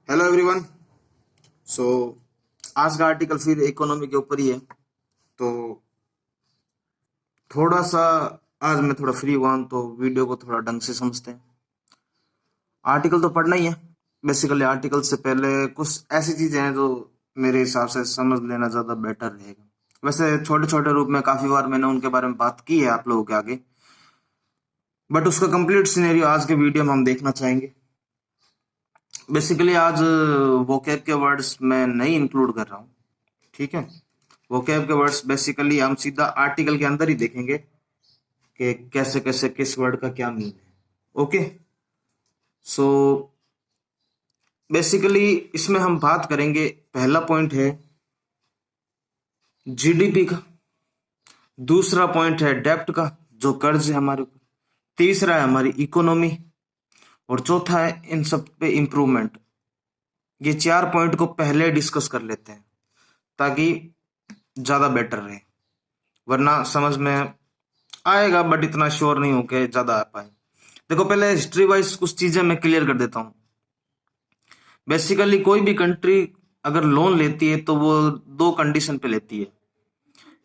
Hello everyone. सो आज का article फिर इकोनॉमी के ऊपर ही है। तो थोड़ा सा आज मैं थोड़ा फ्री हुआ हूं, तो वीडियो को थोड़ा ढंग से समझते हैं। आर्टिकल तो पढ़ना ही है। बेसिकली आर्टिकल से पहले कुछ ऐसी चीजें हैं जो मेरे हिसाब से समझ लेना ज्यादा बेटर रहेगा। वैसे छोटे छोटे रूप में काफी बार मैंने उनके बारे में बात की है आप लोगों के आगे, बट उसका कंप्लीट सिनेरियो आज के वीडियो में हम देखना चाहेंगे। बेसिकली आज वोकैब के वर्ड्स मैं नहीं इंक्लूड कर रहा हूँ, ठीक है। वोकैब के वर्ड्स बेसिकली हम सीधा आर्टिकल के अंदर ही देखेंगे कि कैसे कैसे किस वर्ड का क्या मीन है। ओके, सो बेसिकली इसमें हम बात करेंगे। पहला पॉइंट है जीडीपी का, दूसरा पॉइंट है डेप्ट का जो कर्ज है हमारे ऊपर, तीसरा है हमारी इकोनॉमी, और चौथा है इन सब पे इम्प्रूवमेंट। ये चार पॉइंट को पहले डिस्कस कर लेते हैं ताकि ज्यादा बेटर रहे, वरना समझ में आएगा बट इतना श्योर नहीं हो के ज्यादा आ पाए। देखो, पहले हिस्ट्री वाइज कुछ चीजें मैं क्लियर कर देता हूं। बेसिकली कोई भी कंट्री अगर लोन लेती है तो वो दो कंडीशन पे लेती है,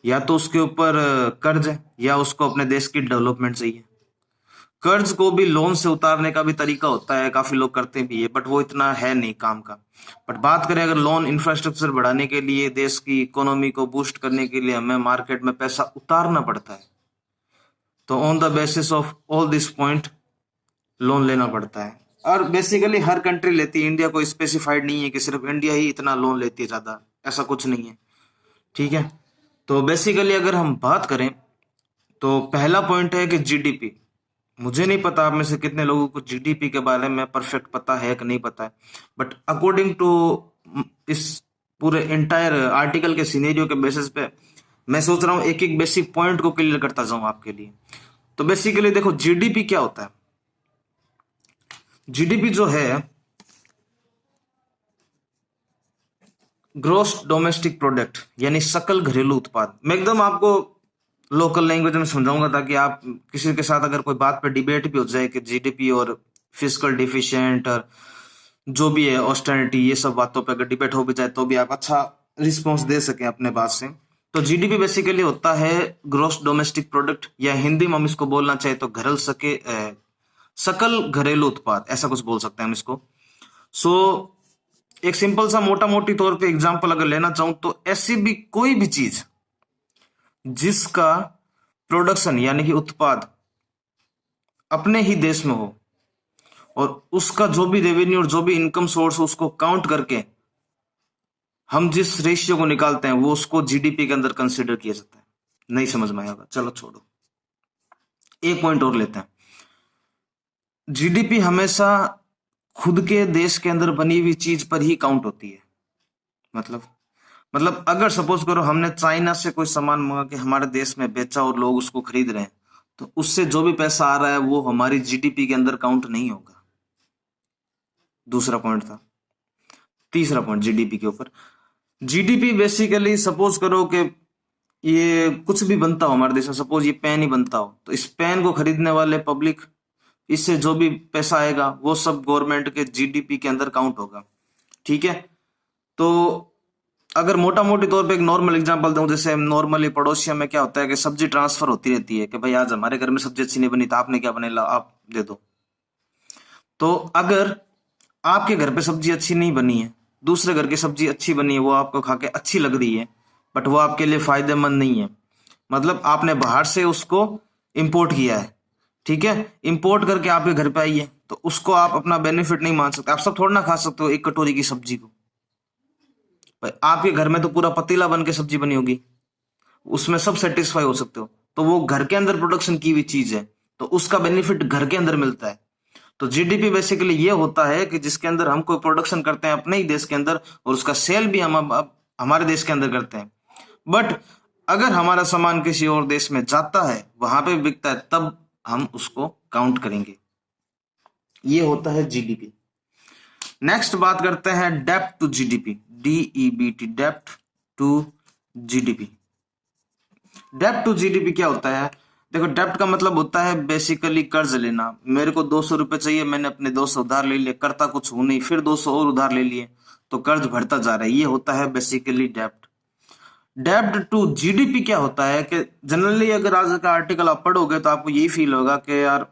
या तो उसके ऊपर कर्ज है या उसको अपने देश की डेवलपमेंट चाहिए। कर्ज को भी लोन से उतारने का भी तरीका होता है, काफी लोग करते भी है, बट वो इतना है नहीं काम का। बट बात करें अगर लोन इंफ्रास्ट्रक्चर बढ़ाने के लिए, देश की इकोनॉमी को बूस्ट करने के लिए हमें मार्केट में पैसा उतारना पड़ता है, तो on the basis of all this point loan लेना पड़ता है। और बेसिकली हर कंट्री लेती है, इंडिया कोई स्पेसिफाइड नहीं है कि सिर्फ इंडिया ही इतना लोन लेती है, ज्यादा ऐसा कुछ नहीं है, ठीक है। तो बेसिकली अगर हम बात करें तो पहला पॉइंट है कि जीडीपी। मुझे नहीं पता आप में से कितने लोगों को जीडीपी के बारे में परफेक्ट पता है कि नहीं पता है, बट अकॉर्डिंग टू इस पूरे एंटायर आर्टिकल के सिनेरियो के बेसिस पे मैं सोच रहा हूं एक एक बेसिक पॉइंट को क्लियर करता जाऊं आपके लिए। तो बेसिकली देखो, जीडीपी क्या होता है। जीडीपी जो है ग्रोस डोमेस्टिक प्रोडक्ट, यानी सकल घरेलू उत्पाद। मैं एकदम आपको लोकल लैंग्वेज में समझाऊंगा ताकि आप किसी के साथ अगर कोई बात पे डिबेट भी हो जाए कि जीडीपी और फिजिकल डिफिशिएंट और जो भी है ऑस्टेरिटी, ये सब बातों पे अगर डिबेट हो भी जाए तो भी आप अच्छा रिस्पॉन्स दे सके अपने बात से। तो जीडीपी बेसिकली होता है ग्रोस डोमेस्टिक प्रोडक्ट, या हिंदी में हम इसको बोलना चाहे तो सकल घरेलू उत्पाद, ऐसा कुछ बोल सकते हैं हम इसको। सो एक सिंपल सा मोटा मोटी तौर पे एग्जांपल अगर लेना चाहूं तो ऐसी भी कोई भी चीज जिसका प्रोडक्शन यानी कि उत्पाद अपने ही देश में हो, और उसका जो भी रेवेन्यू और जो भी इनकम सोर्स हो उसको काउंट करके हम जिस रेशियो को निकालते हैं वो उसको जीडीपी के अंदर कंसिडर किया जाता है। नहीं समझ में आएगा, चलो छोड़ो, एक पॉइंट और लेते हैं। जीडीपी हमेशा खुद के देश के अंदर बनी हुई चीज पर ही काउंट होती है। मतलब अगर सपोज करो हमने चाइना से कोई सामान मंगा के हमारे देश में बेचा और लोग उसको खरीद रहे हैं, तो उससे जो भी पैसा आ रहा है वो हमारी जीडीपी के अंदर काउंट नहीं होगा। दूसरा पॉइंट था। तीसरा पॉइंट जीडीपी के ऊपर। जीडीपी बेसिकली सपोज करो कि ये कुछ भी बनता हो हमारे देश में, सपोज ये पेन ही बनता हो, तो इस पेन को खरीदने वाले पब्लिक, इससे जो भी पैसा आएगा वो सब गवर्नमेंट के जीडीपी के अंदर काउंट होगा, ठीक है। तो अगर मोटा मोटी तौर पे एक नॉर्मल एग्जांपल दूं, जैसे नॉर्मली पड़ोसियों में क्या होता है कि सब्जी ट्रांसफर होती रहती है कि भाई आज हमारे घर में सब्जी अच्छी नहीं बनी तो आपने क्या बने, आप दे दो। तो अगर आपके घर पे सब्जी अच्छी नहीं बनी है, दूसरे घर की सब्जी अच्छी बनी है, वो आपको खा के अच्छी लग रही है, बट वो आपके लिए फायदेमंद नहीं है, मतलब आपने बाहर से उसको इंपोर्ट किया है, ठीक है, इंपोर्ट करके आपके घर पे आई है, तो उसको आप अपना बेनिफिट नहीं मान सकते। आप सब थोड़ा ना खा सकते हो एक कटोरी की सब्जी को, भाई आपके घर में तो पूरा पतीला बन के सब्जी बनी होगी, उसमें सब सेटिस्फाई हो सकते हो, तो वो घर के अंदर प्रोडक्शन की हुई चीज है, तो उसका बेनिफिट घर के अंदर मिलता है। तो जीडीपी बेसिकली ये होता है कि जिसके अंदर हम कोई प्रोडक्शन करते हैं अपने ही देश के अंदर, और उसका सेल भी हम अब हमारे देश के अंदर करते हैं, बट अगर हमारा सामान किसी और देश में जाता है, वहां पे बिकता है, तब हम उसको काउंट करेंगे। ये होता है जीडीपी। नेक्स्ट बात करते हैं डेप्ट टू जीडीपी, DEBT, डेप्ट टू जीडीपी। डेप्ट टू जीडीपी क्या होता है? देखो, डेप्ट का मतलब होता है बेसिकली कर्ज लेना। मेरे को 200 रुपए चाहिए, मैंने अपने 200 उधार ले लिए, करता कुछ हूं नहीं, फिर 200 और उधार ले लिए, तो कर्ज बढ़ता जा रहा है। ये होता है बेसिकली डेप्ट। डेप्ट टू जीडीपी क्या होता है कि जनरली अगर आज का आर्टिकल आप पढ़ोगे तो आपको यही फील होगा कि यार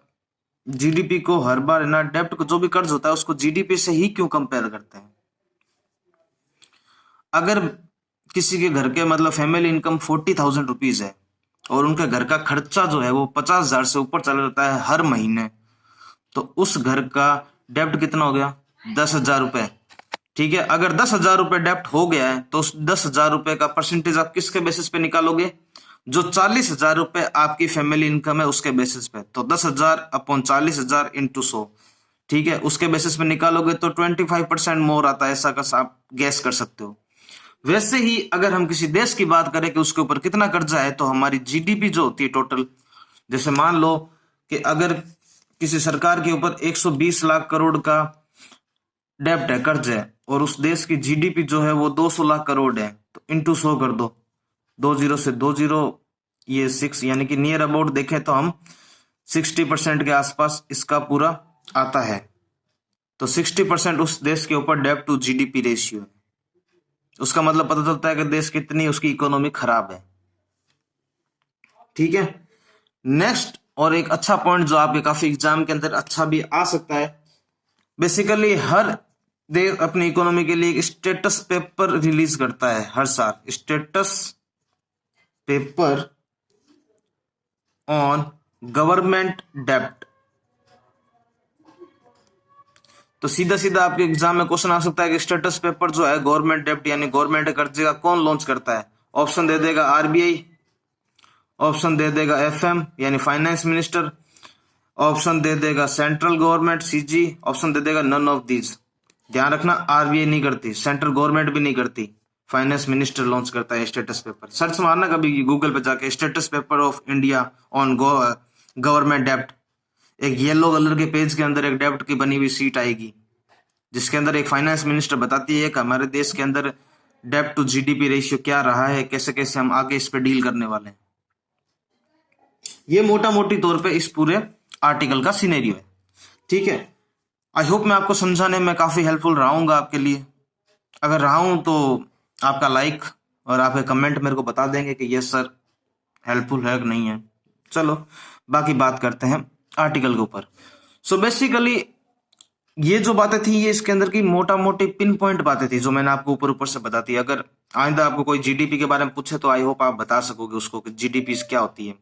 जीडीपी को हर बार है ना, डेप्ट को जो भी कर्ज होता है उसको जीडीपी से ही क्यों कंपेयर करते हैं। अगर किसी के घर के मतलब फैमिली इनकम 40,000 रुपीज है और उनके घर का खर्चा जो है वो 50,000 से ऊपर चला जाता है हर महीने, तो उस घर का डेप्ट कितना हो गया? 10,000 रुपए। ठीक है, अगर 10,000 रुपए डेप्ट हो गया है तो उस 10,000 रुपए का परसेंटेज आप किसके बेसिस पे निकालोगे? जो 40,000 रुपए आपकी फैमिली इनकम है उसके बेसिस पे। तो 10,000 अपॉन 40,000 इंटू 100, ठीक है, उसके बेसिस पे निकालोगे तो 25% मोर आता है, ऐसा का आप गैस कर सकते हो। वैसे ही अगर हम किसी देश की बात करें कि उसके ऊपर कितना कर्जा है, तो हमारी जीडीपी जो होती है टोटल, जैसे मान लो कि अगर किसी सरकार के ऊपर 120 लाख करोड़ का डेप्ट है, कर्ज है, और उस देश की जीडीपी जो है वो 200 लाख करोड़ है, तो इंटू 100 कर दो, 20 से 20 ये 6, यानी कि नियर अबाउट देखें तो हम 60% के आसपास इसका पूरा आता है। तो 60% उस देश के ऊपर डेप्ट टू जीडीपी रेशियो है। उसका मतलब पता चलता है कि देश कितनी उसकी इकोनॉमी खराब है। ठीक है, नेक्स्ट और एक अच्छा पॉइंट जो आपके काफी एग्जाम के अंदर अच्छा भी आ सकता है, बेसिकली हर देश अपनी इकोनॉमी के लिए एक स्टेटस पेपर रिलीज करता है हर साल, स्टेटस पेपर ऑन गवर्नमेंट डेप्ट। तो सीधा सीधा आपके एग्जाम में क्वेश्चन आ सकता है कि स्टेटस पेपर जो है गवर्नमेंट डेप्ट यानी गवर्नमेंट कर्जे का कौन लॉन्च करता है? ऑप्शन दे देगा आरबीआई, ऑप्शन दे देगा एफएम यानी फाइनेंस मिनिस्टर, ऑप्शन दे देगा सेंट्रल गवर्नमेंट सीजी, ऑप्शन दे देगा नन ऑफ दीज। ध्यान रखना, आरबीआई नहीं करती, सेंट्रल गवर्नमेंट भी नहीं करती, फाइनेंस मिनिस्टर लॉन्च करता है स्टेटस पेपर। सर्च मारना कभी गूगल पे जाके status paper of India on government डेप्ट। एक येलो कलर के पेज के अंदर एक डेप्ट की बनी हुई सीट आएगी जिसके अंदर एक फाइनेंस मिनिस्टर बताती है कि हमारे देश के अंदर डेप्ट टू जीडीपी रेशियो क्या रहा है, कैसे कैसे हम आगे इस पे डील करने वाले हैं। ये मोटा मोटी तौर पे इस पूरे आर्टिकल का सिनेरियो है। ठीक है, आई होप मैं आपको समझाने में काफी हेल्पफुल रहूंगा आपके लिए। अगर रहा हूं तो आपका लाइक और आपके कमेंट मेरे को बता देंगे कि यस सर हेल्पफुल है कि नहीं है। चलो बाकी बात करते हैं आर्टिकल के ऊपर। सो बेसिकली ये जो बातें थी ये इसके अंदर की मोटा मोटी पिन पॉइंट बातें थी जो मैंने आपको ऊपर ऊपर से बता दी। अगर आइंदा आपको कोई जीडीपी के बारे में पूछे तो आई होप आप बता सकोगे उसको कि जीडीपी क्या होती है।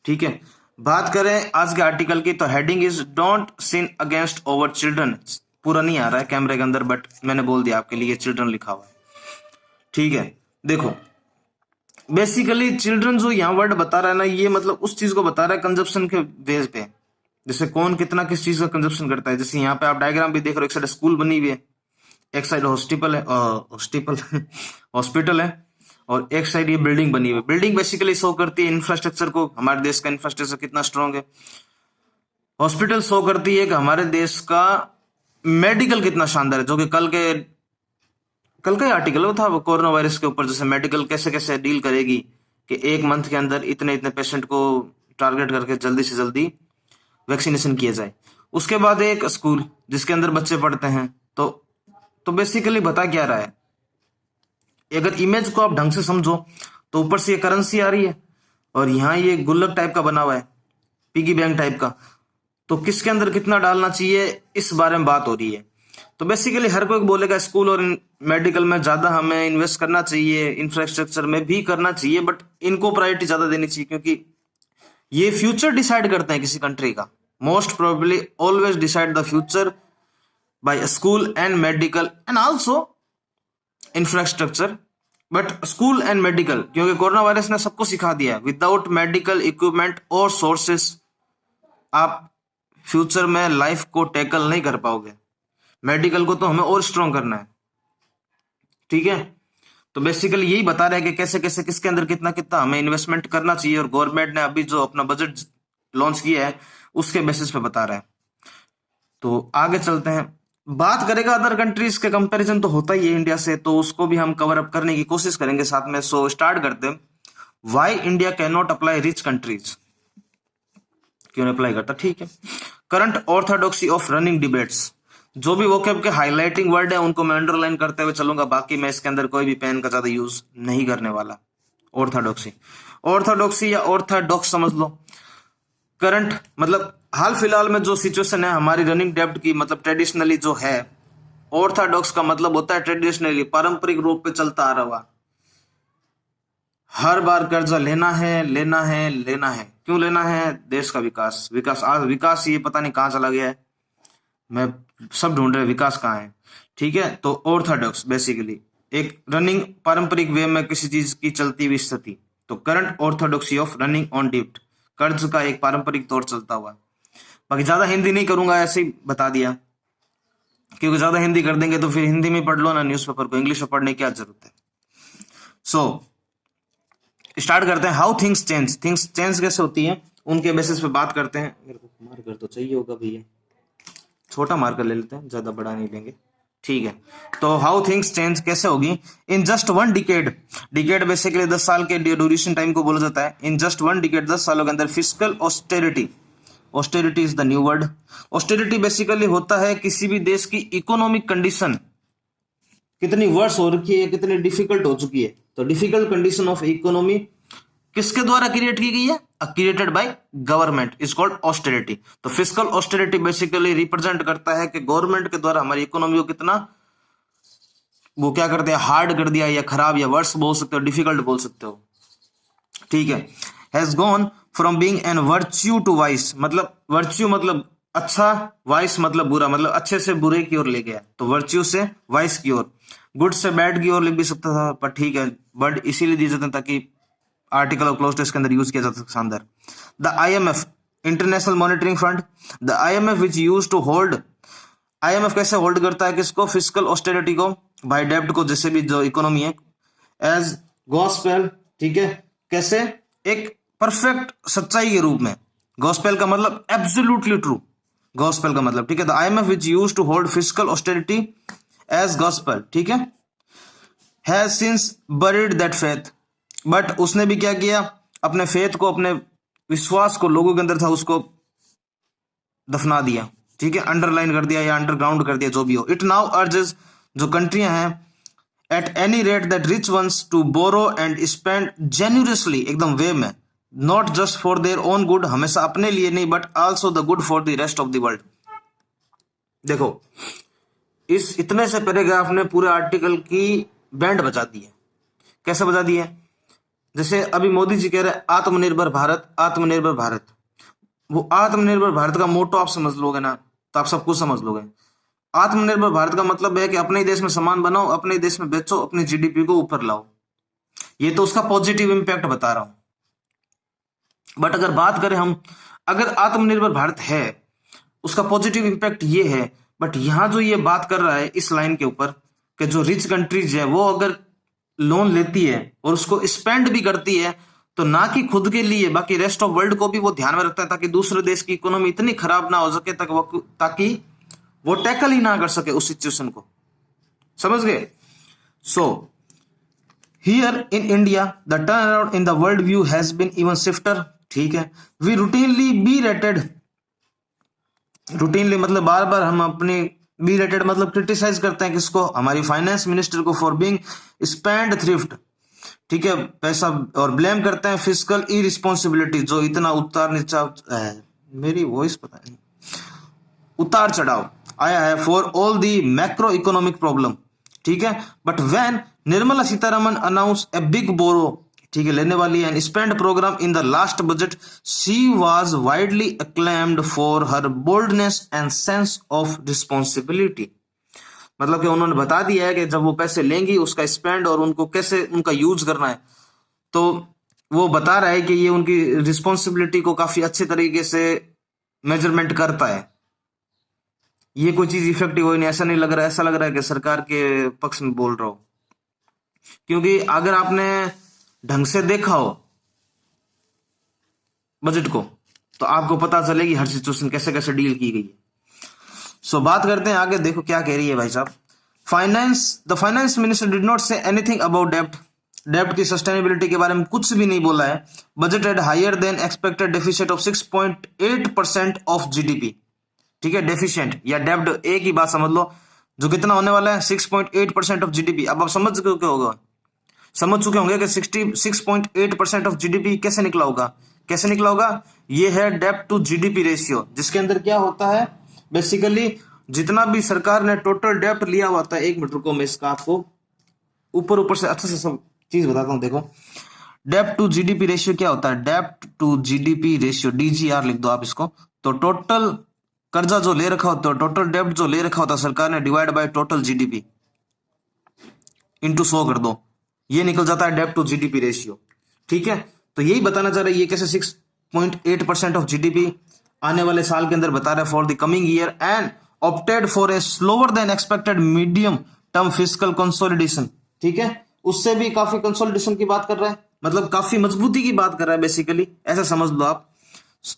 ठीक है, बात करें आज के आर्टिकल की तो heading is don't sin against over children. पूरा नहीं आ रहा है कैमरे के अंदर बट मैंने बोल दिया आपके लिए, चिल्ड्रन लिखा हुआ है। ठीक है, देखो बेसिकली चिल्ड्रन जो यहाँ वर्ड बता रहा है ना, ये मतलब उस चीज को बता रहा है कंजप्शन के बेस पे, जैसे कौन कितना किस चीज का कंजप्शन करता है। जैसे यहाँ पे आप डायग्राम भी देख रहे हो, एक साइड स्कूल बनी हुई है, एक साइड हॉस्पिटल है और एक साइड ये बिल्डिंग बनी हुई है। बिल्डिंग बेसिकली शो करती है इंफ्रास्ट्रक्चर को, हमारे देश का इंफ्रास्ट्रक्चर कितना स्ट्रांग है। हॉस्पिटल शो करती है कि हमारे देश का मेडिकल कितना शानदार है, जो कि कल का आर्टिकल था वो कोरोना वायरस के ऊपर, जैसे मेडिकल कैसे कैसे डील करेगी कि एक मंथ के अंदर इतने इतने पेशेंट को टारगेट करके जल्दी से जल्दी वैक्सीनेशन किया जाए। उसके बाद एक स्कूल जिसके अंदर बच्चे पढ़ते हैं, तो बेसिकली बता क्या रहा है, अगर इमेज को आप ढंग से समझो तो ऊपर से ये करेंसी आ रही है और यहाँ ये गुल्लक टाइप का बना हुआ है, पिगी बैंक टाइप का, तो किसके अंदर कितना डालना चाहिए इस बारे में बात हो रही है। तो बेसिकली हर कोई बोलेगा स्कूल और मेडिकल में ज्यादा हमें इन्वेस्ट करना चाहिए, इंफ्रास्ट्रक्चर में भी करना चाहिए, बट इनको प्रायोरिटी ज्यादा देनी चाहिए क्योंकि ये फ्यूचर डिसाइड करते हैं किसी कंट्री का। Most probably always decide the future by school and medical and also infrastructure, but school and medical, क्योंकि कोरोना वायरस ने सबको सिखा दिया है विदाउट मेडिकल इक्विपमेंट और सोर्सेस आप फ्यूचर में लाइफ को टैकल नहीं कर पाओगे। मेडिकल को तो हमें और स्ट्रॉन्ग करना है। ठीक है, तो बेसिकली यही बता रहे हैं कि कैसे कैसे किसके अंदर कितना कितना हमें इन्वेस्टमेंट करना चाहिए, और गवर्नमेंट ने अभी जो अपना बजट लॉन्च किया है उसके बेसिस पे बता रहे हैं। तो आगे चलते हैं, बात करेगा अदर कंट्रीज के कंपैरिजन तो होता ही है इंडिया से, तो उसको भी हम कवर अप करने की कोशिश करेंगे साथ में। सो स्टार्ट करते हैं, why India can not apply rich countries. क्यों नहीं अप्लाई करता, ठीक है। Current orthodoxy of running debates, जो भी वोकैब के हाईलाइटिंग वर्ड है उनको मैं अंडरलाइन करते हुए चलूंगा, बाकी मैं इसके अंदर कोई भी पेन का ज्यादा यूज नहीं करने वाला। ऑर्थोडॉक्सी, ऑर्थोडॉक्सी या ऑर्थोडॉक्स समझ लो। करंट मतलब हाल फिलहाल में जो सिचुएशन है हमारी रनिंग डेब्ट की, मतलब ट्रेडिशनली जो है, ऑर्थोडॉक्स का मतलब होता है ट्रेडिशनली, पारंपरिक रूप पे चलता आ रहा हुआ, हर बार कर्जा लेना है लेना है लेना है। क्यों लेना है? देश का विकास, विकास आज विकास ये पता नहीं कहां चला गया है, मैं सब ढूंढ रहे विकास कहाँ है, ठीक है। तो ऑर्थोडॉक्स बेसिकली एक रनिंग पारंपरिक वे में किसी चीज की चलती हुई स्थिति। तो current orthodoxy of running on डेब्ट, कर्ज का एक पारंपरिक तौर चलता हुआ। बाकी ज्यादा हिंदी नहीं करूंगा, ऐसे ही बता दिया, क्योंकि ज्यादा हिंदी कर देंगे तो फिर हिंदी में पढ़ लो ना न्यूज़पेपर को, इंग्लिश में पढ़ने की क्या जरूरत है। सो स्टार्ट करते हैं। How things change, things change कैसे होती है उनके बेसिस पे बात करते हैं। मेरे को मार्कर तो चाहिए होगा भैया, छोटा मार्कर ले लेते हैं, ज्यादा बड़ा नहीं लेंगे, ठीक है। तो हाउ थिंग्स चेंज कैसे होगी? In just one decade, decade basically 10 साल के ड्यूरेशन टाइम को बोला जाता है। इन जस्ट वन डिकेड, 10 सालों के अंदर fiscal austerity, austerity is the new word. Austerity basically होता है किसी भी देश की इकोनॉमिक कंडीशन कितनी वर्स हो रखी है, कितनी डिफिकल्ट हो चुकी है। तो डिफिकल्ट कंडीशन ऑफ इकोनॉमी किसके द्वारा क्रिएट की गई है? Created by government, is called austerity. तो फिस्कल ऑस्टेरिटी बेसिकली रिप्रेजेंट करता है कि गवर्नमेंट के द्वारा हमारी इकोनॉमी को कितना वो क्या कर दिया, हार्ड कर दिया, या खराब या वर्स बोल सकते हो, डिफिकल्ट बोल सकते हो, ठीक है। Has gone from being an virtue to vice, मतलब वर्च्यू मतलब अच्छा, वाइस मतलब बुरा, मतलब अच्छे से बुरे की ओर ले गया। तो वर्च्यू से वाइस की ओर, गुड से बैड की ओर लिख भी सकता था, पर ठीक है, वर्ड इसीलिए दिए जाते हैं ताकि आर्टिकल ऑफ क्लोज के अंदर यूज किया जा सकता अंदर। The IMF, international monitoring fund, the IMF which use to hold, IMF कैसे होल्ड करता है किसको? फिस्कल ऑस्टेरिटी को, बाय डेब्ट को, जैसे भी जो इकोनॉमी है, एज गॉस्पेल, ठीक है। कैसे? एक परफेक्ट सच्चाई के रूप में। गॉस्पेल का मतलब एब्सोल्युटली ट्रू, गॉस्पेल का मतलब, ठीक है। The IMF which use to hold fiscal austerity as gospel, ठीक है, has since buried that faith, but उसने भी क्या किया, अपने फेथ को, अपने विश्वास को लोगों के अंदर था उसको दफना दिया, ठीक है, अंडरलाइन कर दिया या अंडरग्राउंड कर दिया, जो भी हो। इट नाउ अर्जेस, जो कंट्रियां हैं, at any rate that rich ones to borrow and spend generously, एकदम वे में, not just for their own good, हमेशा अपने लिए नहीं, but also the good for the rest of the world. देखो, इस इतने से पैराग्राफ ने पूरे आर्टिकल की बैंड बजा दी है। कैसे बजा दी है? जैसे अभी मोदी जी कह रहे हैं आत्मनिर्भर भारत, आत्मनिर्भर भारत, वो आत्मनिर्भर भारत का मोटो आप समझ लोगे ना तो आप सब कुछ समझ लोगे। आत्मनिर्भर भारत का मतलब है कि अपने ही देश में सामान बनाओ, अपने ही देश में बेचो, अपनी GDP को ऊपर लाओ। ये तो उसका पॉजिटिव इंपैक्ट बता रहा हूं। बट अगर बात करें हम, अगर आत्मनिर्भर भारत है उसका पॉजिटिव इंपैक्ट ये है, बट यहां जो ये बात कर रहा है इस लाइन के ऊपर कि जो रिच कंट्रीज है वो अगर लोन लेती है और उसको स्पेंड भी करती है, तो ना कि खुद के लिए, बाकी रेस्ट ऑफ वर्ल्ड को भी वो ध्यान में रखता है, ताकि दूसरे देश की इकोनॉमी इतनी खराब ना हो सके ताकि वो टैकल ही ना कर सके उस सिचुएशन को। समझ गए? So here in India the turn around in the world view has been even shifter, ठीक है। We routinely be rated, routinely मतलब बार बार हम अपने, बी रेटेड मतलब क्रिटिसाइज करते हैं किसको? हमारी फाइनेंस मिनिस्टर को, फॉर बीइंग स्पेंड थ्रिफ्ट, ठीक है, पैसा, और ब्लेम करते हैं फिस्कल इरिस्पॉन्सिबिलिटी, जो इतना उतार नीचा, मेरी वॉइस पता नहीं, उतार चढ़ाव आया है, for all the macro economic problem, ठीक है। But when Nirmala Sitharaman announce a big borrow, ठीक है, लेने वाली है, spend programme in the last budget, she was widely acclaimed for her boldness and sense of responsibility. मतलब कि उन्होंने बता दिया है कि जब वो पैसे लेंगी उसका स्पेंड और उनको कैसे उनका यूज करना है, तो वो बता रहा है कि ये उनकी रिस्पॉन्सिबिलिटी को काफी अच्छे तरीके से मेजरमेंट करता है। ये कोई चीज इफेक्टिव हो नहीं, ऐसा नहीं लग रहा, ऐसा लग रहा है कि सरकार के पक्ष में बोल रहा हो, क्योंकि अगर आपने ढंग से देखा हो बजट को तो आपको पता चलेगी हर सिचुएशन कैसे कैसे डील की गई है। सो बात करते हैं आगे, देखो क्या कह रही है भाई साहब। The finance minister did not say anything about डेब्ट, डेब्ट की सस्टेनेबिलिटी के बारे में कुछ भी नहीं बोला है। Budgeted higher than expected deficit of 6.8% of GDP. ठीक है, डेफिशिएंट या डेब्ट एक ही बात समझ लो, जो कितना होने वाला है 6.8% ऑफ जीडीपी। अब आप समझ चुके होगा, समझ चुके होंगे कि 6.8% ऑफ जीडीपी कैसे निकला होगा। कैसे निकला होगा? ये है डेब्ट टू जीडीपी रेशियो, जिसके अंदर क्या होता है बेसिकली जितना भी सरकार ने टोटल डेब्ट लिया हुआ था। एक मिनट रुको, मैं इसका आपको ऊपर से अच्छे से सब चीज बताता हूं। देखो, डेब्ट टू जीडीपी रेशियो क्या होता है? डेब्ट टू जीडीपी रेशियो, डीजीआर लिख दो आप इसको। तो टोटल कर्जा जो ले रखा होता है, टोटल डेब्ट जो ले रखा होता है सरकार ने, divide by total GDP into 100 कर दो, ये निकल जाता है डेब्ट टू जीडीपी रेशियो। ठीक है, तो यही बताना चाह रहे हैं ये कैसे 6.8% ऑफ जीडीपी आने वाले साल के अंदर बता रहे हैं for the coming year, and opted for a slower then expected medium term fiscal consolidation. ठीक है, उससे भी काफी कंसोलिडेशन की बात कर रहा है, मतलब काफी मजबूती की बात कर रहा है बेसिकली, ऐसा समझ लो आप।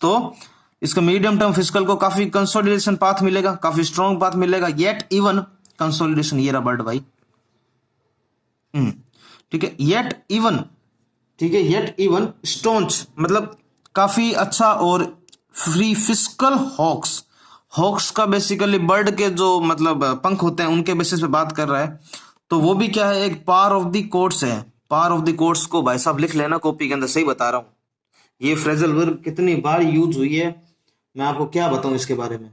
तो इसका मीडियम टर्म फिस्कल को काफी कंसोलिडेशन पाथ मिलेगा, काफी स्ट्रॉन्ग पाथ मिलेगा। येट इवन कंसोलिडेशन, ये रहा वर्ड भाई। ठीक है, येट इवन, ठीक है, येट इवन स्टोन्स, मतलब काफी अच्छा। और फ्री फिस्कल हॉक्स, हॉक्स का बेसिकली बर्ड के जो मतलब पंख होते हैं उनके बेसिस पे बात कर रहा है। तो वो भी क्या है, एक पार ऑफ द कोर्ट्स है। पार ऑफ द कोर्ट्स को भाई साहब लिख लेना कॉपी के अंदर, सही बता रहा हूं। ये फ्रेजल वर्ब कितनी बार यूज हुई है मैं आपको क्या बताऊं इसके बारे में।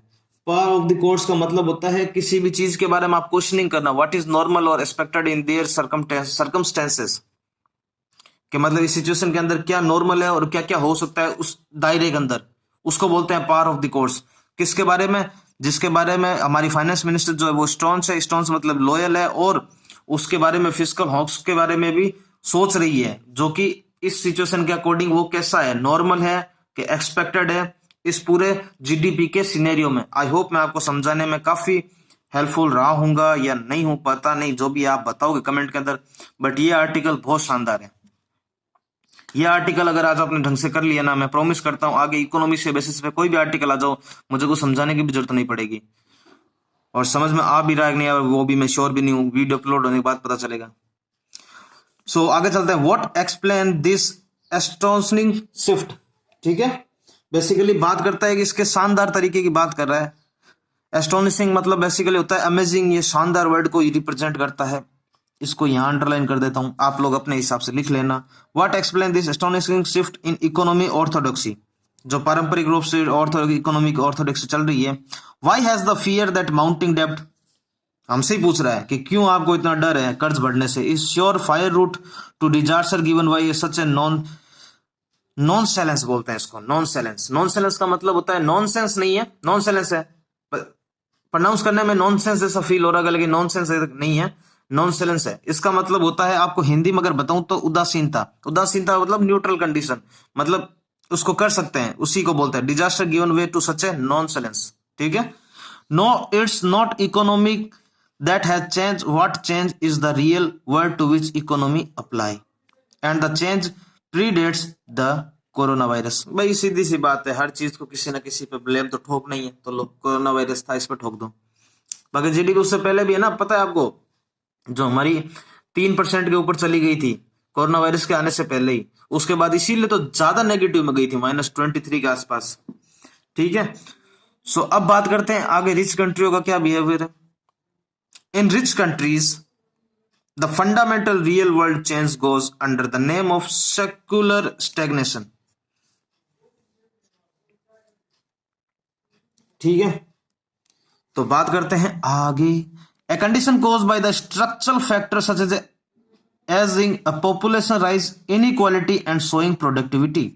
पार ऑफ द कोर्ट्स का मतलब होता है किसी भी चीज के बारे में आप क्वेश्चनिंग करना, व्हाट इज नॉर्मल और एक्सपेक्टेड इन देयर सर्कमस्टेंसेस, कि मतलब इस सिचुएशन के अंदर क्या नॉर्मल है और क्या क्या हो सकता है उस दायरे के अंदर, उसको बोलते हैं पार ऑफ द कोर्ट्स। किसके बारे में? जिसके बारे में हमारी फाइनेंस मिनिस्टर जो है वो स्टोन्स है, स्टोन्स मतलब लॉयल है, और उसके बारे में फिस्कल हॉक्स के बारे में भी सोच रही है, जो कि इस सिचुएशन के अकॉर्डिंग वो कैसा है, नॉर्मल है कि एक्सपेक्टेड है इस पूरे जीडीपी के सिनेरियो में। आई होप मैं आपको समझाने में काफी हेल्पफुल रहा हूंगा या नहीं हूं, पता नहीं, जो भी आप बताओगे कमेंट के अंदर। बट ये आर्टिकल बहुत शानदार है। ये आर्टिकल अगर आज आपने ढंग से कर लिया ना, मैं प्रॉमिस करता हूं आगे इकोनॉमिक्स के बेसिस पे कोई भी आर्टिकल आ जाओ, मुझे कुछ समझाने की भी जरूरत नहीं पड़ेगी। और समझ में आ भी रहा है कि नहीं, वो भी मैं श्योर भी नहीं हूँ, वीडियो अपलोड होने के बाद पता चलेगा। सो आगे चलते हैं। What explain this astonishing shift. ठीक है, बेसिकली बात करता है कि इसके शानदार तरीके की बात कर रहा है। एस्टोनिशिंग मतलब बेसिकली होता है अमेजिंग, ये शानदार वर्ड को रिप्रेजेंट करता है। इसको यहां अंडरलाइन कर देता हूं, आप लोग अपने हिसाब से लिख लेना। What explain this astonishing shift in economy orthodoxy, जो पारंपरिक रूप से इकोनॉमिक ऑर्थोडॉक्सी चल रही है। Why has the fear that mounting डेब्ट, हमसे ही पूछ रहा है कि क्यों आपको इतना डर है कर्ज बढ़ने से। Is sure fire route to disaster given by such a non silence बोलते हैं इसको, नॉन सेलेंस। नॉन सेलेंस का मतलब होता है नॉनसेंस नहीं है, नॉन सेलेंस है, प्रोनाउंस करने में नॉनसेंस जैसा फील हो रहा है, लेकिन नॉनसेंस नहीं है, नॉन सेलेंस है। इसका मतलब होता है, आपको हिंदी में अगर बताऊं तो उदासीनता। उदासीनता मतलब न्यूट्रल कंडीशन, मतलब उसको कर सकते हैं, उसी को बोलते हैं disaster given way to such a non silence. ठीक है, no it's not economic that has changed. What change is the real world to which economy apply, and the change predates the coronavirus। भाई सीधी सी बात है, हर चीज को किसी ना किसी पे ब्लेम तो ठोक नहीं है, तो लोग कोरोना वायरस था इस पे ठोक दो। बाकी जीडीपी उससे पहले भी है ना, पता है आपको, जो हमारी 3% के ऊपर चली गई थी कोरोना वायरस के आने से पहले ही, उसके बाद इसीलिए तो ज्यादा नेगेटिव में गई थी, -23 के आसपास। ठीक है, सो अब बात करते हैं आगे रिच कंट्रियों का क्या बिहेवियर है। In rich countries, the fundamental real world change goes under the name of secular stagnation। ठीक है, तो बात करते हैं आगे। A condition caused by the structural factors such as in a population rise, inequality and showing productivity।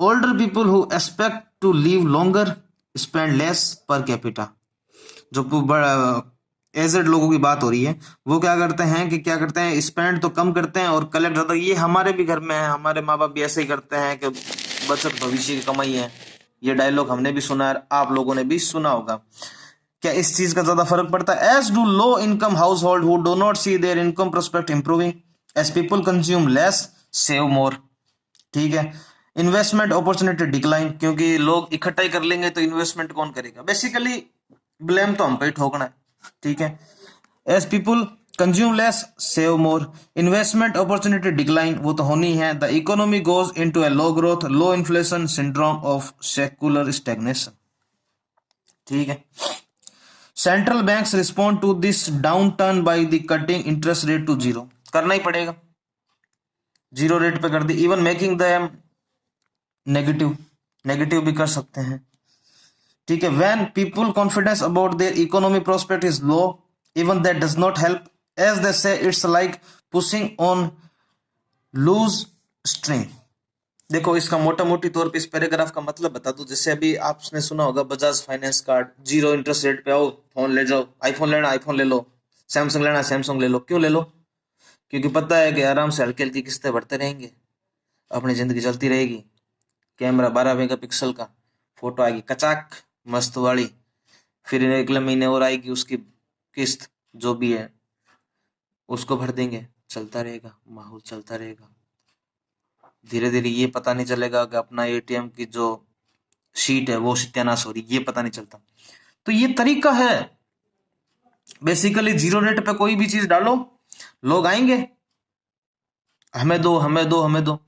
Older people who expect to live longer spend less per capita। जो aged लोगों की बात हो रही है, वो क्या करते हैं स्पेंड तो कम करते हैं और कलेक्ट ज्यादा। ये हमारे भी घर में है, हमारे माँ बाप भी ऐसे ही करते हैं कि बचत भविष्य की कमाई है। ये डायलॉग हमने भी सुना है, आप लोगों ने भी सुना होगा। क्या इस चीज का ज्यादा फर्क पड़ता है? As do low income house hold who do not see their income prospect improving, as people consume less save more. ठीक है, इन्वेस्टमेंट अपॉर्चुनिटी डिक्लाइन, क्योंकि लोग इकट्ठा ही कर लेंगे तो इन्वेस्टमेंट कौन करेगा। बेसिकली ब्लेम तो हम पे ही ठोकना है। ठीक है, as people consume less save more, investment opportunity decline, वो तो होनी है, the economy goes into a low growth low inflation syndrome of secular stagnation. ठीक है, central banks respond to this downturn by the cutting interest rate to zero, करना ही पड़ेगा, zero rate पे कर दी, even making the negative, negative भी कर सकते हैं। ठीक है, when people confidence about there economy prospect is low even that does not help, as they say it's like pushing on loose string. देखो इसका मोटा मोटी तौर पे इस पैराग्राफ का मतलब बता दूं, जैसे अभी आपने सुना होगा Bajaj finance card, zero interest rate पे आओ, फोन ले जाओ, आईफोन लेना आईफोन ले लो, सैमसंग लेना सैमसंग ले लो। क्यों ले लो? क्योंकि पता है कि आराम से हल्की हल्की किस्तें बढ़ते रहेंगे, अपनी जिंदगी चलती रहेगी, कैमरा 12 मेगापिक्सल का, फोटो आएगी कचाक मस्त वाली, फिर अगले महीने और आएगी उसकी किस्त जो भी है उसको भर देंगे, चलता रहेगा, माहौल चलता रहेगा। धीरे धीरे ये पता नहीं चलेगा कि अपना एटीएम की जो शीट है वो सत्यानाश हो रही, ये पता नहीं चलता। तो ये तरीका है बेसिकली, जीरो रेट पे कोई भी चीज डालो, लोग आएंगे, हमें दो हमें दो हमें दो।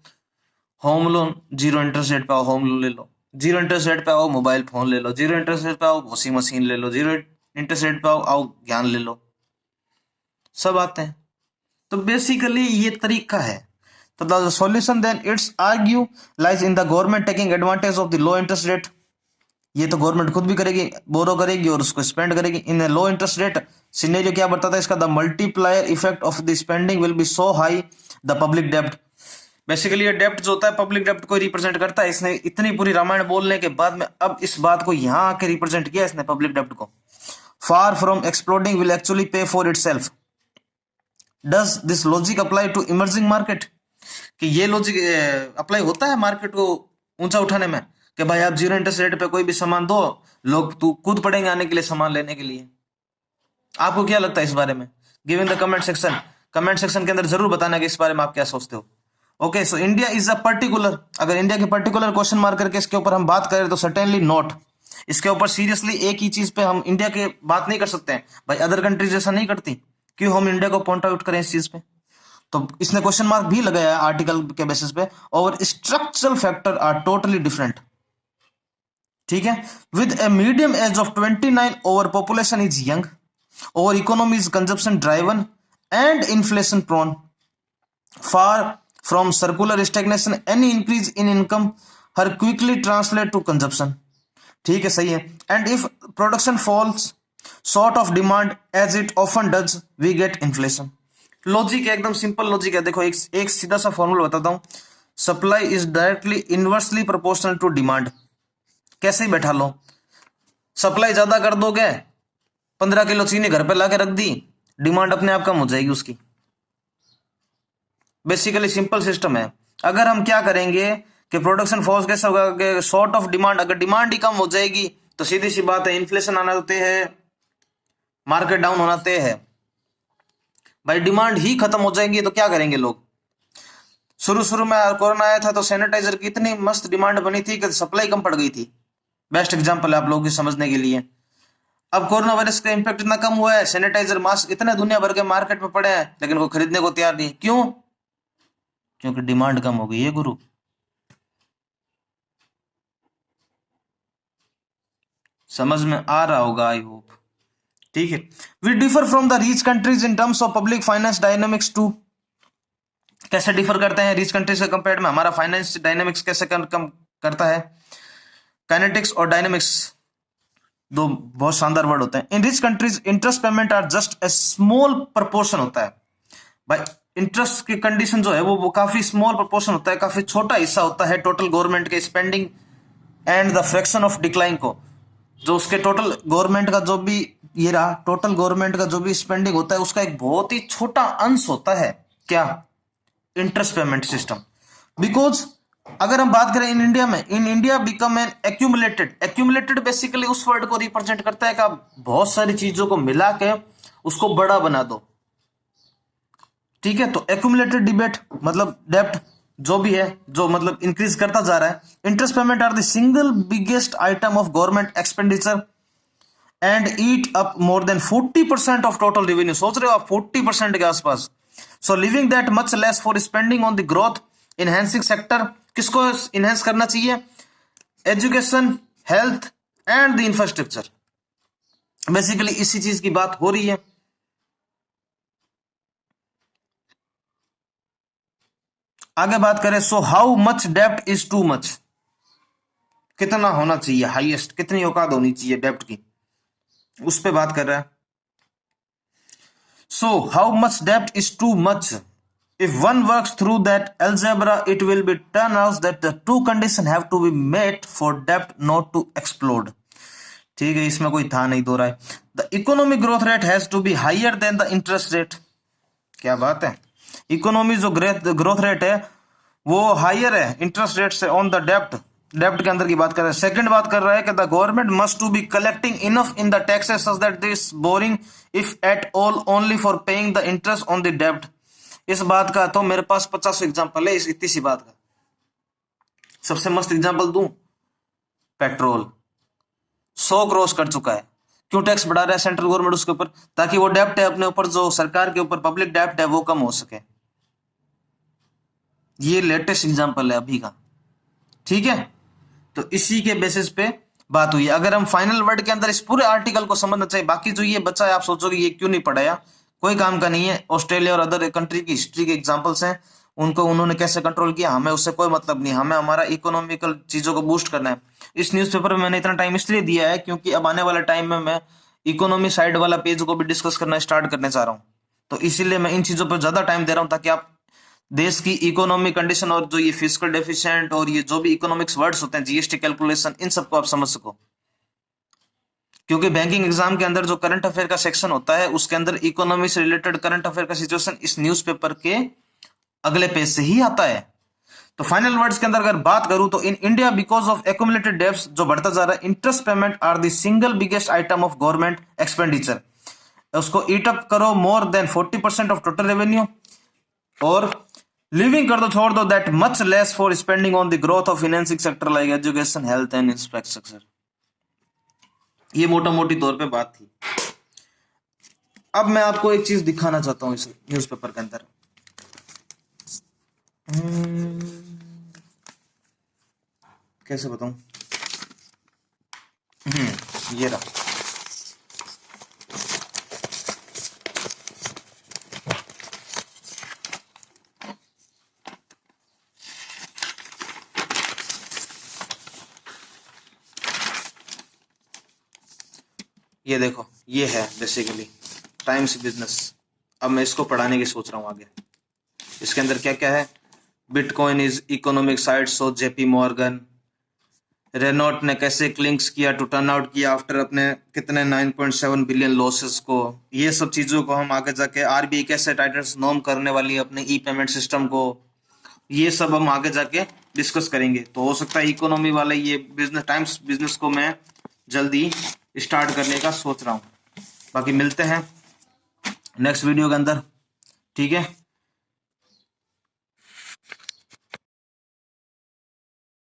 Home loan zero interest rate पे आओ, होम लोन ले लो, जीरो इंटरेस्ट रेट पे आओ, मोबाइल फोन ले लो, जीरो इंटरेस्ट रेट पे आओ, वॉशिंग मशीन ले लो, जीरो इंटरेस्ट रेट पे आओ ज्ञान ले लो, सब आते हैं। तो बेसिकली ये तरीका है। तो the solution then it's argue lies in the government taking advantage of the low interest rate. ये तो गवर्नमेंट खुद भी करेगी, बोरो करेगी और उसको स्पेंड करेगी इन ए लो इंटरेस्ट रेट सिनेरियो। क्या बताता है इसका? The multiplier effect of the spending will be so high the public डेब्ट। बेसिकली ये डेब्ट जो होता है पब्लिक डेब्ट को रिप्रेजेंट करता है। इसने इतनी पूरी रामायण बोलने के बाद में अब इस बात को यहां आके रिप्रेजेंट किया इसने पब्लिक डेब्ट को। Far from exploding will actually pay for itself. Does this logic apply to emerging market? कि ये लॉजिक अप्लाई होता है मार्केट को ऊंचा उठाने में, कि भाई आप जीरो इंटरेस्ट रेट पे कोई भी सामान दो, लोग तो कूद पड़ेंगे आने के लिए सामान लेने के लिए। आपको क्या लगता है इस बारे में? Give in the comment section, comment section के अंदर जरूर बताना कि इस बारे में आप क्या सोचते हो। Okay, so India is a particular, अगर इंडिया के पर्टिकुलर क्वेश्चन मार्क करके इसके ऊपर हम बात करें तो सर्टेनली नॉट। इसके ऊपर सीरियसली एक ही चीज पे हम इंडिया के बात नहीं कर सकते हैं भाई, अदर कंट्रीज ऐसा नहीं करती, क्यों हम इंडिया को पॉइंट आउट करें इस चीज पे? तो इसने क्वेश्चन मार्क भी लगाया है आर्टिकल के बेसिस पे, और structural factor are totally different. ठीक है, with a medium age of 29, over population is young, over economy is consumption driven and inflation prone, far from circular stagnation, any increase in income her quickly translate to consumption. ठीक है, सही है। And if production falls short of demand as it often does, we get inflation. Logic एकदम simple logic है। देखो एक सीधा सा फॉर्मूला बताता हूं, supply is directly inversely proportional to demand. कैसे ही बैठा लो, सप्लाई ज्यादा कर दोगे, 15 किलो चीनी घर पे लाके रख दी, डिमांड अपने आप कम हो जाएगी उसकी। बेसिकली सिंपल सिस्टम है। अगर हम क्या करेंगे कि प्रोडक्शन फोर्स कैसा होगा कि शॉर्ट ऑफ डिमांड, अगर डिमांड ही कम हो जाएगी तो सीधी सी बात है इन्फ्लेशन आना तय है, मार्केट डाउन होना तय है। भाई डिमांड ही खत्म हो जाएगी तो क्या करेंगे लोग? शुरू में कोरोना आया था तो सैनिटाइजर की इतनी मस्त डिमांड बनी थी कि सप्लाई कम पड़ गई थी। बेस्ट एग्जांपल है आप लोगों की समझने के लिए। अब कोरोना वायरस का इंपैक्ट इतना कम हुआ है, सैनिटाइजर मास्क इतने दुनिया भर के मार्केट में पड़े हैं, लेकिन वो खरीदने को तैयार नहीं। क्यों? क्योंकि डिमांड कम हो गई है गुरु। समझ में आ रहा होगा आई होप। ठीक है, we differ from the rich countries in terms of public finance dynamics too. कैसे डिफर करते हैं रिच कंट्रीज से कंपेयर में? हमारा फाइनेंस डायनेमिक्स कैसे कम करता है? काइनेटिक्स और डायनेमिक्स दो बहुत शानदार वर्ड होते हैं। In rich countries interest payment are just a small proportion होता है। भाई इंटरेस्ट की कंडीशन जो है वो काफी स्मॉल प्रोपोर्शन होता है, काफी छोटा हिस्सा होता है टोटल गवर्नमेंट के spending and the fraction of decline को, जो उसके टोटल गवर्नमेंट का जो भी ये रहा, टोटल गवर्नमेंट का जो भी स्पेंडिंग होता है उसका एक बहुत ही छोटा अंश होता है क्या? Interest payment system. बिकॉज अगर हम बात करें इन इंडिया में, in India become an accumulated basically उस वर्ड को रिप्रेजेंट करता है कि आप बहुत सारी चीजों को मिला के उसको बड़ा बना दो। ठीक है, तो एक्यूमुलेटेड डिबेट मतलब डेब्ट जो भी है, जो मतलब इंक्रीज करता जा रहा है। Interest payment are the single biggest item of government expenditure and eat up more than 40% of total revenue. सोच रहे हो आप 40% के आसपास। So living that much less for spending on the growth enhancing sector. किसको इनहेंस करना चाहिए? Education, health and the infrastructure. Basically इसी चीज की बात हो रही है। आगे बात करें, सो हाउ मच डेप्ट इज टू मच। कितना होना चाहिए हाईएस्ट, कितनी औकात होनी चाहिए डेप्ट की, उस पे बात कर रहा है। सो हाउ मच डेप्ट is too much, if one works through that algebra it will be turn out that the two conditions have to be met for debt not to explode। ठीक है, इसमें कोई था नहीं दो रहा है। The economic growth rate has to be higher than the interest rate. क्या बात है, इकोनॉमी जो ग्रोथ रेट है वो हायर है इंटरेस्ट रेट से ऑन द डेप्ट। डेप्ट के अंदर की बात कर रहा है। सेकंड बात कर रहा है कि the government must to be collecting enough in the taxes such that this boring if at all only for paying the interest on the डेप्ट। इस बात का तो मेरे पास 50 एग्जाम्पल है इस इतनी सी बात का। सबसे मस्त एग्जाम्पल दूं, पेट्रोल 100 क्रॉस कर चुका है। क्यों टैक्स बढ़ा रहा है सेंट्रल गवर्नमेंट उसके ऊपर? ताकि वो डेप्ट है अपने ऊपर, जो सरकार के ऊपर पब्लिक डेप्ट है वो कम हो सके। ये लेटेस्ट एग्जाम्पल है अभी का, ठीक है। तो इसी के बेसिस पे बात हुई। अगर हम फाइनल वर्ड के अंदर इस पूरे आर्टिकल को समझना चाहिए, बाकी जो ये बच्चा है आप सोचोगे ये क्यों नहीं पढ़ाया, कोई काम का नहीं है। ऑस्ट्रेलिया और अदर कंट्री की हिस्ट्री के एग्जांपल्स हैं, उनको उन्होंने कैसे कंट्रोल किया, हमें उससे कोई मतलब नहीं। हमें हमारा इकोनॉमिकल चीजों को बूस्ट करना है। इस न्यूज़पेपर में मैंने इतना टाइम इसलिए दिया है क्योंकि अब आने वाले टाइम में मैं इकोनॉमी साइड वाला पेज को भी डिस्कस करना स्टार्ट करने चाह रहा हूँ। तो इसीलिए मैं इन चीजों पर ज्यादा टाइम दे रहा हूँ ताकि आप देश की इकोनॉमी कंडीशन और जो ये फिजिकल डेफिशिएंट और ये जो भी इकोनॉमिक्स वर्ड्स होते हैं, जीएसटी कैलकुलेशन, इन सबको आप समझ सको। क्योंकि बैंकिंग एग्जाम के अंदर जो करंट अफेयर का सेक्शन होता है उसके अंदर इकोनॉमी से रिलेटेड करंट अफेयर का सिचुएशन इस न्यूज़पेपर के अगले पेज से ही आता है। तो फाइनल वर्ड्स के अंदर अगर बात करूं तो in India because of accumulated debts जो बढ़ता जा रहा है, interest payment are the single biggest item of government expenditure. उसको ईट अप करो more than 40% of total revenue, और लिविंग कर दो, छोड़ दो that much less for spending on the growth of financing sector like education, health and infrastructure. ये मोटा मोटी तौर पे बात थी। अब मैं आपको एक चीज दिखाना चाहता हूं इस न्यूज़पेपर के अंदर। कैसे बताऊं, ये रहा। ये देखो, ये है बेसिकली टाइम्स बिजनेस। अब मैं इसको पढ़ाने की सोच रहा हूँ आगे। इसके अंदर क्या क्या है, bitcoin is economic site, so JP Morgan, Renault ने कैसे क्लिंक्स किया टू टर्न आउट किया आफ्टर अपने कितने 9.7 बिलियन लॉसेस को। ये सब चीजों को हम आगे जाके, आरबीआई कैसे टाइटल्स नॉर्म करने वाली है अपने ई पेमेंट सिस्टम को, ये सब हम आगे जाके डिस्कस करेंगे। तो हो सकता है इकोनॉमी वाले ये बिजनेस, टाइम्स बिजनेस को मैं जल्दी स्टार्ट करने का सोच रहा हूँ। बाकी मिलते हैं नेक्स्ट वीडियो के अंदर, ठीक है।